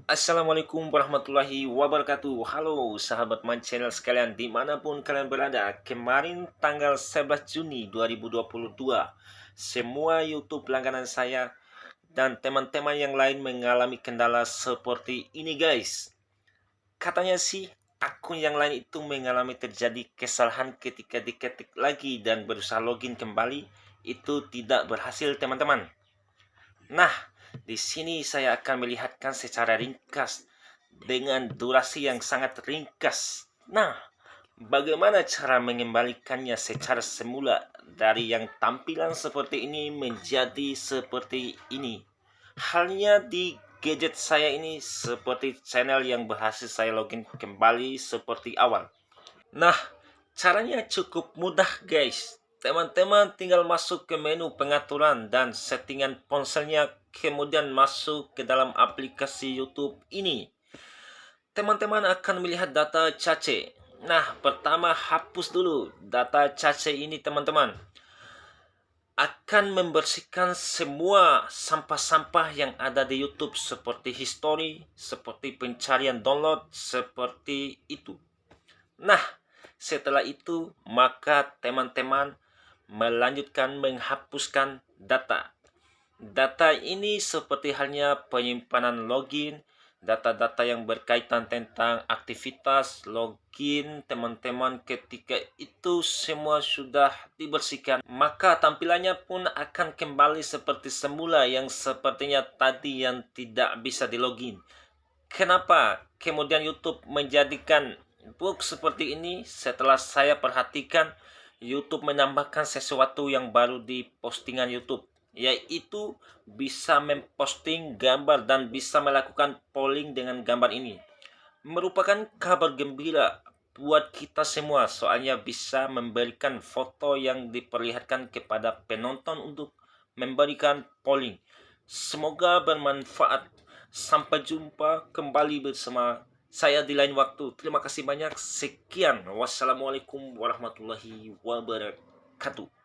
Assalamualaikum warahmatullahi wabarakatuh. Halo sahabat My Channel sekalian dimanapun kalian berada. Kemarin tanggal 11 Juni 2022, semua YouTube langganan saya dan teman-teman yang lain mengalami kendala seperti ini guys. Katanya sih akun yang lain itu mengalami terjadi kesalahan ketika diketik lagi dan berusaha login kembali, itu tidak berhasil teman-teman. Nah, di sini saya akan melihatkan secara ringkas dengan durasi yang sangat ringkas. Nah, bagaimana cara mengembalikannya secara semula dari yang tampilan seperti ini menjadi seperti ini? Halnya di gadget saya ini seperti channel yang berhasil saya login kembali seperti awal. Nah, caranya cukup mudah guys. Teman-teman tinggal masuk ke menu pengaturan dan settingan ponselnya, kemudian masuk ke dalam aplikasi YouTube ini. Teman-teman akan melihat data cache. Nah, pertama hapus dulu data cache ini teman-teman. Akan membersihkan semua sampah-sampah yang ada di YouTube seperti history, seperti pencarian download, seperti itu. Nah, setelah itu maka teman-teman melanjutkan menghapuskan data. Data ini seperti halnya penyimpanan login, data-data yang berkaitan tentang aktivitas login teman-teman. Ketika itu semua sudah dibersihkan, maka tampilannya pun akan kembali seperti semula yang sepertinya tadi yang tidak bisa di login. Kenapa kemudian YouTube menjadikan bug seperti ini? Setelah saya perhatikan, YouTube menambahkan sesuatu yang baru di postingan YouTube, yaitu bisa memposting gambar dan bisa melakukan polling dengan gambar ini. Merupakan kabar gembira buat kita semua, soalnya bisa memberikan foto yang diperlihatkan kepada penonton untuk memberikan polling. Semoga bermanfaat. Sampai jumpa kembali bersama saya di lain waktu. Terima kasih banyak. Sekian. Wassalamualaikum warahmatullahi wabarakatuh.